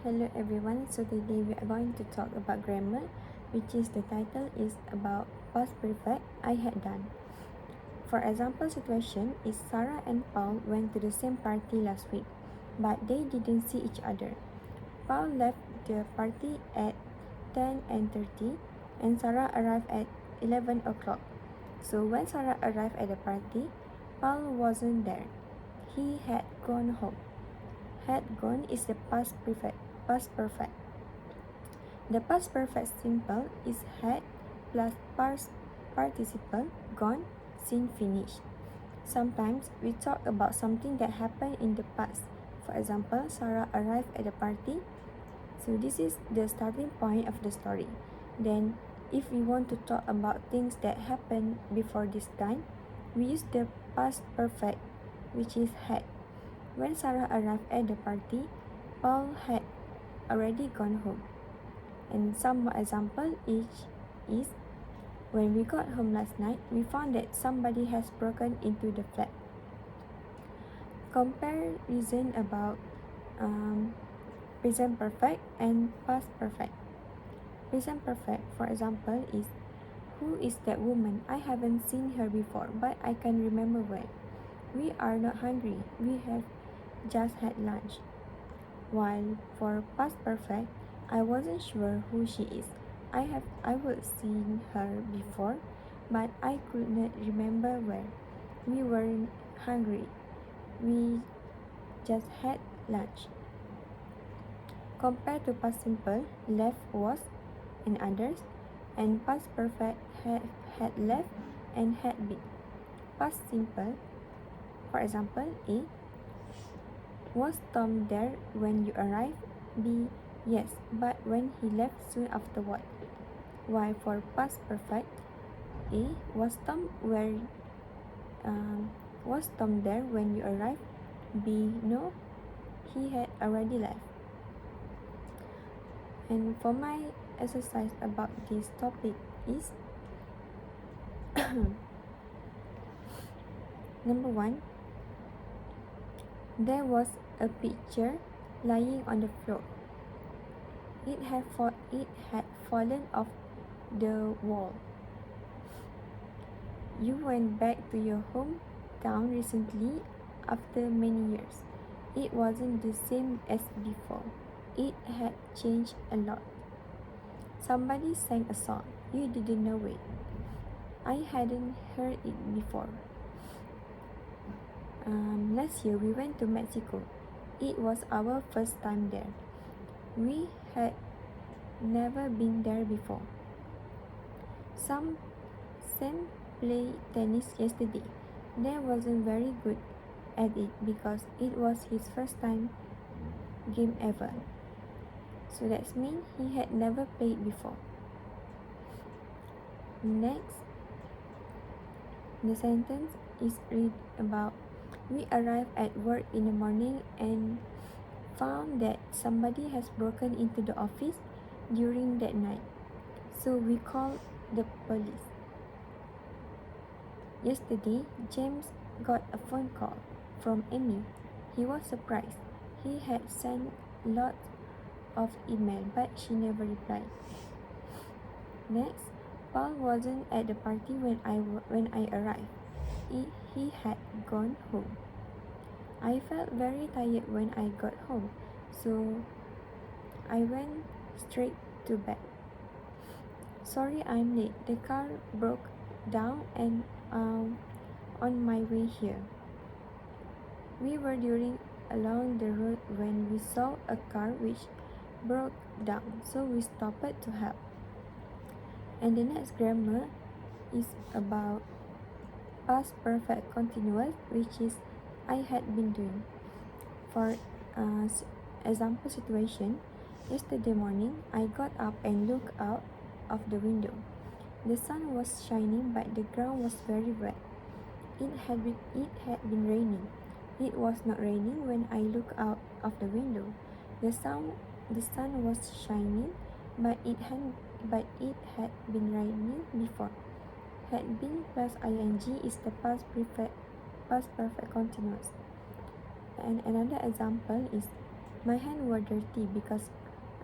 Hello everyone, so today we are going to talk about grammar, which is the title is about past perfect I had done. For example situation is Sarah and Paul went to the same party last week, but they didn't see each other. Paul left the party at 10:30 and Sarah arrived at 11 o'clock. So when Sarah arrived at the party, Paul wasn't there. He had gone home. Had gone is the past perfect. The past perfect simple is had plus past participle gone, seen, finished. Sometimes we talk about something that happened in the past. For example, Sarah arrived at the party. So this is the starting point of the story. Then if we want to talk about things that happened before this time, we use the past perfect, which is had. When Sarah arrived at the party, Paul had already gone home. And some more example is when we got home last night, we found that somebody has broken into the flat. Comparison about present perfect and past perfect. Present perfect, for example, is who is that woman? I haven't seen her before, but I can remember well. We are not hungry. We have just had lunch. While for past perfect, I wasn't sure who she is. I would seen her before, but I could not remember where. We weren't hungry. We just had lunch. Compared to past simple, left was and others, and past perfect had left and had been. Past simple, for example, A. Was Tom there when you arrived? B. Yes, but when he left soon afterward. While for past perfect, A. Was Tom there when you arrived? B. No, he had already left. And for my exercise about this topic is number 1. There was a picture lying on the floor. It had fallen off the wall. You went back to your hometown recently after many years. It wasn't the same as before. It had changed a lot. Somebody sang a song. You didn't know it. I hadn't heard it before. Last year we went to Mexico. It was our first time there. We had never been there before. Sam played tennis yesterday. They wasn't very good at it because it was his first time game ever. So that means he had never played before. Next, the sentence is read about we arrived at work in the morning and found that somebody has broken into the office during that night. So we called the police. Yesterday, James got a phone call from Amy. He was surprised. He had sent lots of email, but she never replied. Next, Paul wasn't at the party when I arrived. He had gone home. I felt very tired when I got home, so I went straight to bed. Sorry I'm late. The car broke down and on my way here. We were along the road when we saw a car which broke down, so we stopped to help. And the next grammar is about past perfect continuous, which is I had been doing. For example situation, yesterday morning I got up and looked out of the window. The sun was shining, but the ground was very wet. It had been raining. It was not raining when I looked out of the window. The sun was shining, but it had been raining before. Had been plus ing is the past perfect continuous. And another example is My hands were dirty because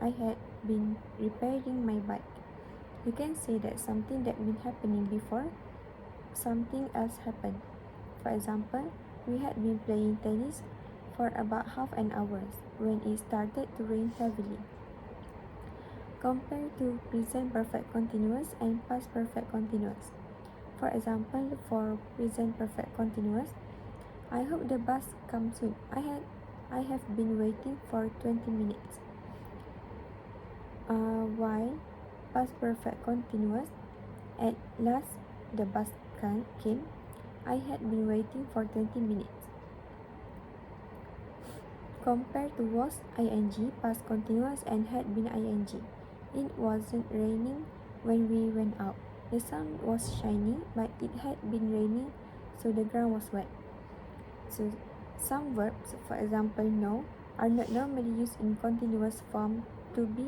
I had been repairing my bike. You can say that something that been happening before something else happened. For example, we had been playing tennis for about half an hour when it started to rain heavily. Compare to present perfect continuous and past perfect continuous. For example, for present perfect continuous, I hope the bus comes soon. I have been waiting for 20 minutes. While past perfect continuous, at last the bus came. I had been waiting for 20 minutes. Compared to was ing, past continuous and had been ing. It wasn't raining when we went out. The sun was shining, but it had been raining, so the ground was wet. So some verbs, for example, know, are not normally used in continuous form to be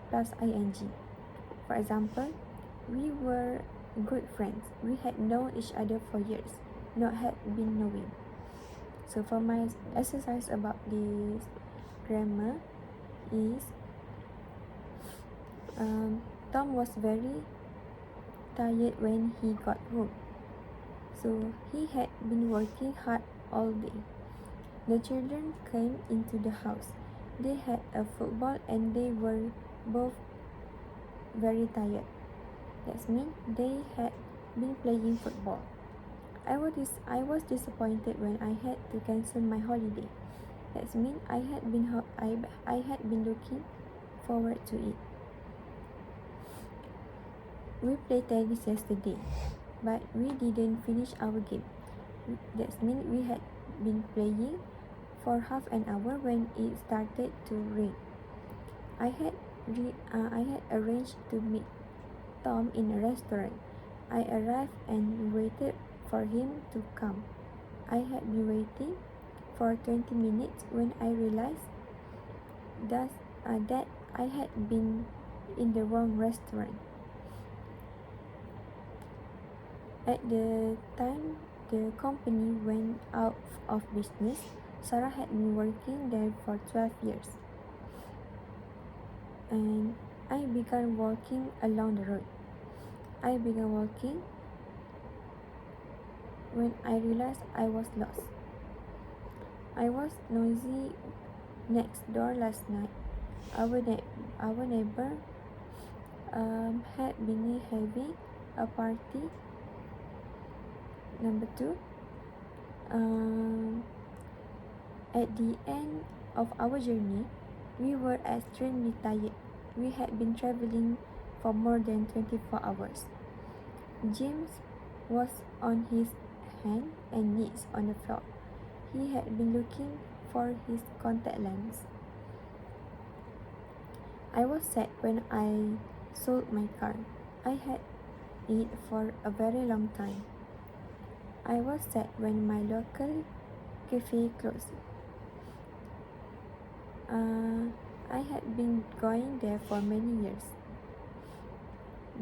plus ing. For example, we were good friends. We had known each other for years, not had been knowing. So for my exercise about this grammar is Tom was very tired when he got home. So he had been working hard all day. The children came into the house. They had a football and they were both very tired. That means they had been playing football. I was disappointed when I had to cancel my holiday. That means I had been looking forward to it. We played tennis yesterday, but we didn't finish our game. That means we had been playing for half an hour when it started to rain. I had arranged to meet Tom in a restaurant. I arrived and waited for him to come. I had been waiting for 20 minutes when I realized that I had been in the wrong restaurant. At the time the company went out of business, Sarah had been working there for 12 years. And I began walking along the road. I began walking when I realized I was lost. I was noisy next door last night. Our neighbor had been having a party. Number 2, at the end of our journey, we were extremely tired. We had been traveling for more than 24 hours. James was on his hands and knees on the floor. He had been looking for his contact lens. I was sad when I sold my car. I had it for a very long time. I was sad when my local cafe closed. I had been going there for many years.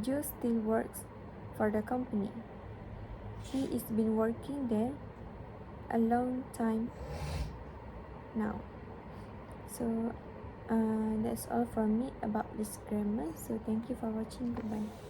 Joe still works for the company. He has been working there a long time now. So that's all from me about this grammar. So thank you for watching. Goodbye.